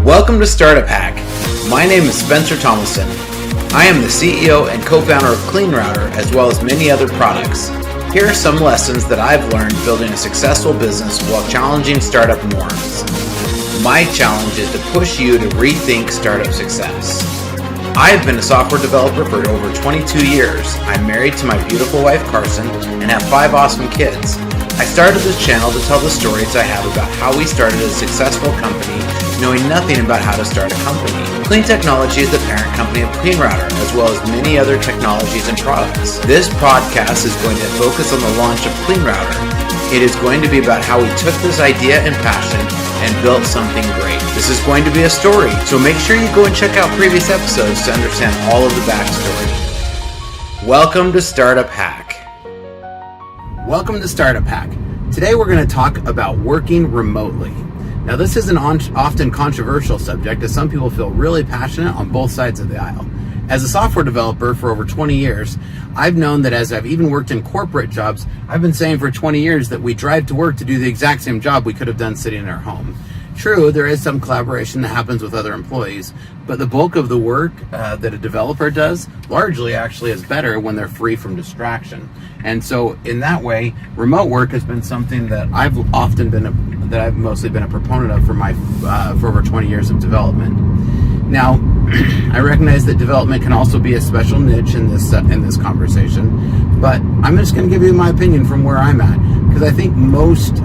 Welcome to StartupHakk. My name is Spencer Thomason. I am the CEO and co-founder of CleanRouter, as well as many other products. Here are some lessons that I've learned building a successful business while challenging startup norms. My challenge is to push you to rethink startup success. I have been a software developer for over 22 years. I'm married to my beautiful wife Carson and have 5 awesome kids. I started this channel to tell the stories I have about how we started a successful company, knowing nothing about how to start a company. Clean Technology is the parent company of CleanRouter, as well as many other technologies and products. This podcast is going to focus on the launch of CleanRouter. It is going to be about how we took this idea and passion and built something great. This is going to be a story, so make sure you go and check out previous episodes to understand all of the backstory. Welcome to StartupHakk. Welcome to StartupHakk. Today we're going to talk about working remotely. Now this is an often controversial subject, as some people feel really passionate on both sides of the aisle. As a software developer for over 20 years, I've known that as I've even worked in corporate jobs, I've been saying for 20 years that we drive to work to do the exact same job we could have done sitting in our home. True, there is some collaboration that happens with other employees, but the bulk of the work that a developer does largely actually is better when they're free from distraction. And so in that way, remote work has been something that I've mostly been a proponent of for over 20 years of development. Now, I recognize that development can also be a special niche in this conversation, but I'm just going to give you my opinion from where I'm at, because I think most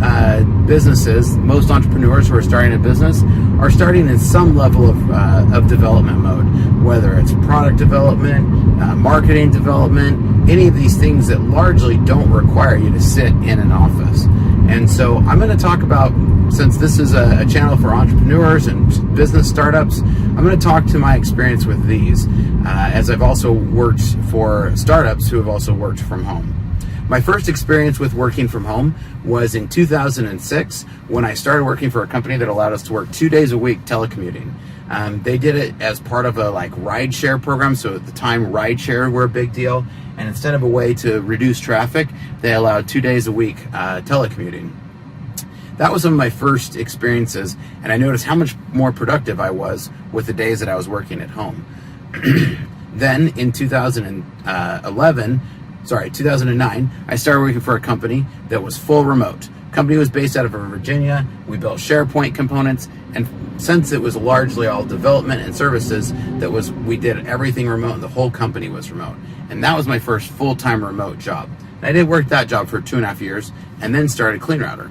businesses, most entrepreneurs who are starting a business are starting in some level of development mode, whether it's product development, marketing development, any of these things that largely don't require you to sit in an office. And so I'm going to talk about, since this is a channel for entrepreneurs and business startups, I'm going to talk to my experience with these, as I've also worked for startups who have also worked from home. My first experience with working from home was in 2006 when I started working for a company that allowed us to work 2 days a week telecommuting. They did it as part of a ride-share program, so at the time ride-share were a big deal, and instead of a way to reduce traffic, they allowed 2 days a week telecommuting. That was some of my first experiences, and I noticed how much more productive I was with the days that I was working at home. Then in 2009, I started working for a company that was full remote. The company was based out of Virginia. We built SharePoint components, and since it was largely all development and services, we did everything remote, and the whole company was remote. And that was my first full-time remote job. And I did work that job for 2.5 years, and then started CleanRouter.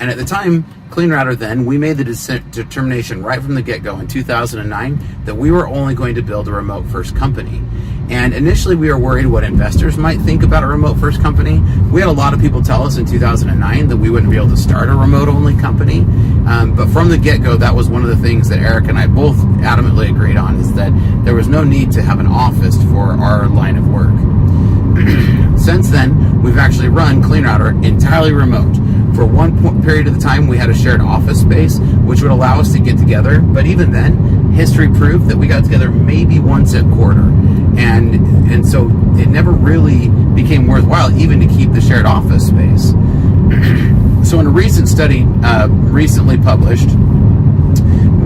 And at the time, CleanRouter then, we made the determination right from the get-go in 2009 that we were only going to build a remote-first company. And initially we were worried what investors might think about a remote-first company. We had a lot of people tell us in 2009 that we wouldn't be able to start a remote-only company. But from the get-go, that was one of the things that Eric and I both adamantly agreed on, is that there was no need to have an office for our line of work. Since then, we've actually run CleanRouter entirely remote. For one period of the time, we had a shared office space, which would allow us to get together. But even then, history proved that we got together maybe once a quarter. And so it never really became worthwhile even to keep the shared office space. So in a recent study recently published,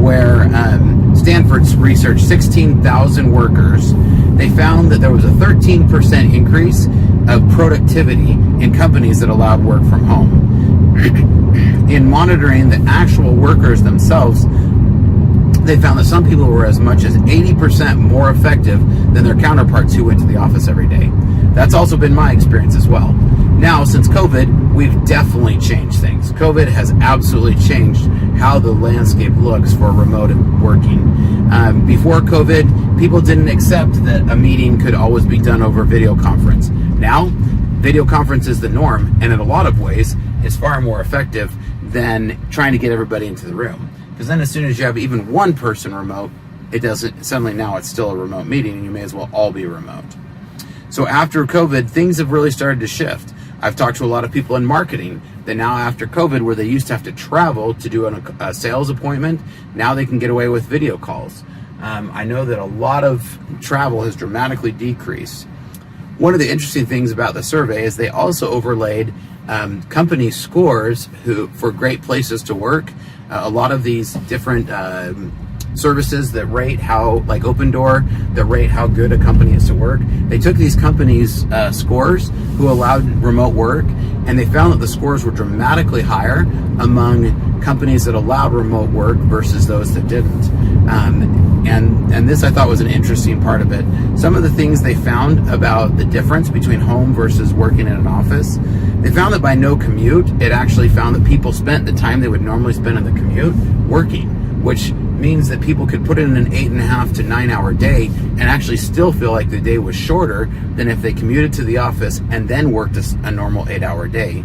where Stanford's researched 16,000 workers, they found that there was a 13% increase of productivity in companies that allowed work from home. In monitoring the actual workers themselves, they found that some people were as much as 80% more effective than their counterparts who went to the office every day. That's also been my experience as well. Now, since COVID, we've definitely changed things. COVID has absolutely changed how the landscape looks for remote working. Before COVID, people didn't accept that a meeting could always be done over video conference. Now, video conference is the norm, and in a lot of ways, is far more effective than trying to get everybody into the room. Because then as soon as you have even one person remote, suddenly now it's still a remote meeting, and you may as well all be remote. So after COVID, things have really started to shift. I've talked to a lot of people in marketing that now after COVID, where they used to have to travel to do a sales appointment, now they can get away with video calls. I know that a lot of travel has dramatically decreased. One of the interesting things about the survey is they also overlaid company scores for great places to work. A lot of these different services that rate how, like Open Door, that rate how good a company is to work. They took these companies' scores who allowed remote work, and they found that the scores were dramatically higher among companies that allowed remote work versus those that didn't. And this I thought was an interesting part of it. Some of the things they found about the difference between home versus working in an office, they found that by no commute, it actually found that people spent the time they would normally spend in the commute working, which means that people could put in an 8.5 to 9 hour day and actually still feel like the day was shorter than if they commuted to the office and then worked a normal 8-hour day.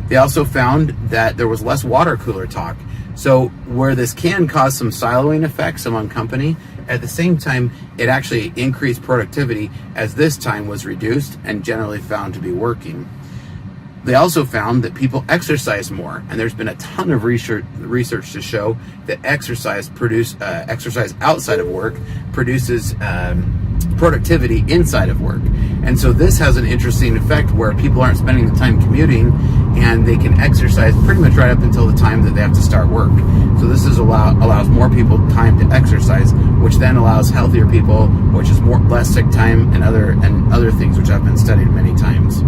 They also found that there was less water cooler talk. So where this can cause some siloing effects among company, at the same time, it actually increased productivity as this time was reduced and generally found to be working. They also found that people exercise more, and there's been a ton of research to show that exercise outside of work produces productivity inside of work. And so this has an interesting effect where people aren't spending the time commuting, and they can exercise pretty much right up until the time that they have to start work. So this allows more people time to exercise, which then allows healthier people, which is less sick time and other things, which have been studied many times.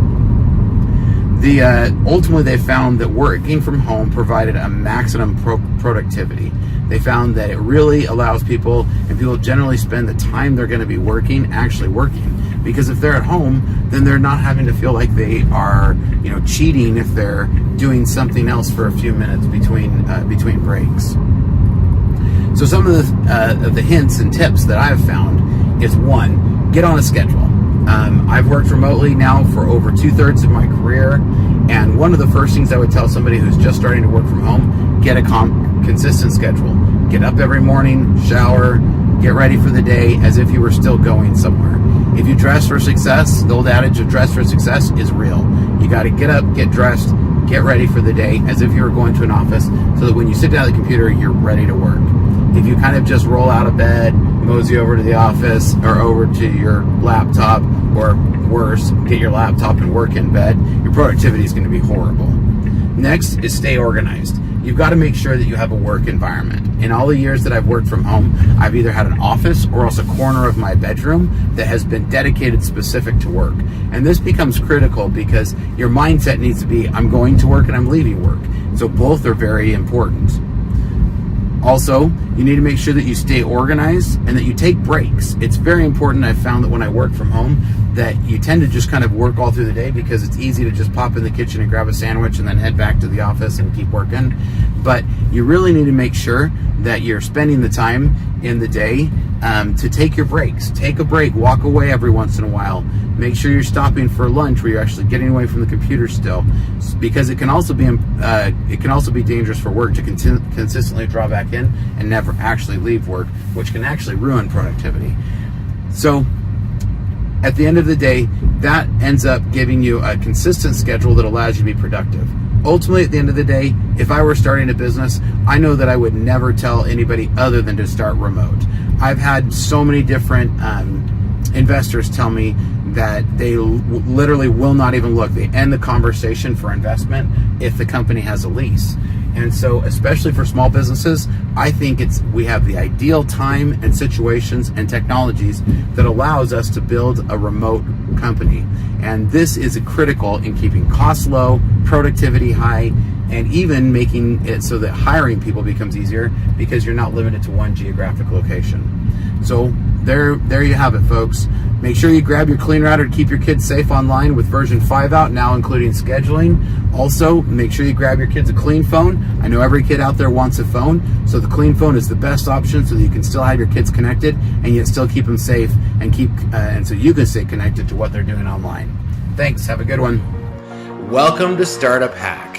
Ultimately, they found that working from home provided a maximum productivity. They found that it really allows people, and people generally spend the time they're going to be working actually working. Because if they're at home, then they're not having to feel like they are, cheating if they're doing something else for a few minutes between breaks. So some of the hints and tips that I've found is, one, get on a schedule. I've worked remotely now for over 2/3 of my career, and one of the first things I would tell somebody who's just starting to work from home, get a consistent schedule. Get up every morning, shower, get ready for the day as if you were still going somewhere. If you dress for success, the old adage of dress for success is real. You got to get up, get dressed, get ready for the day as if you were going to an office, so that when you sit down at the computer, you're ready to work. If you kind of just roll out of bed, mosey over to the office or over to your laptop, or worse, get your laptop and work in bed, your productivity is going to be horrible. Next is stay organized. You've got to make sure that you have a work environment. In all the years that I've worked from home, I've either had an office or else a corner of my bedroom that has been dedicated specific to work. And this becomes critical because your mindset needs to be, I'm going to work and I'm leaving work. So both are very important. Also, you need to make sure that you stay organized and that you take breaks. It's very important. I've found that when I work from home, that you tend to just kind of work all through the day because it's easy to just pop in the kitchen and grab a sandwich and then head back to the office and keep working. But you really need to make sure that you're spending the time in the day to take your breaks. Take a break, walk away every once in a while. Make sure you're stopping for lunch where you're actually getting away from the computer still, because it can also be dangerous for work to consistently draw back in and never actually leave work, which can actually ruin productivity. So at the end of the day, that ends up giving you a consistent schedule that allows you to be productive. Ultimately, at the end of the day, if I were starting a business, I know that I would never tell anybody other than to start remote. I've had so many different investors tell me that they literally will not even look. They end the conversation for investment if the company has a lease. And so, especially for small businesses, I think we have the ideal time and situations and technologies that allows us to build a remote company. And this is critical in keeping costs low, productivity high, and even making it so that hiring people becomes easier because you're not limited to one geographic location. So there you have it, folks. Make sure you grab your CleanRouter to keep your kids safe online with version 5 out, now including scheduling. Also, make sure you grab your kids a CleanPhone. I know every kid out there wants a phone, so the CleanPhone is the best option so that you can still have your kids connected and yet still keep them safe and so you can stay connected to what they're doing online. Thanks. Have a good one. Welcome to StartupHakk.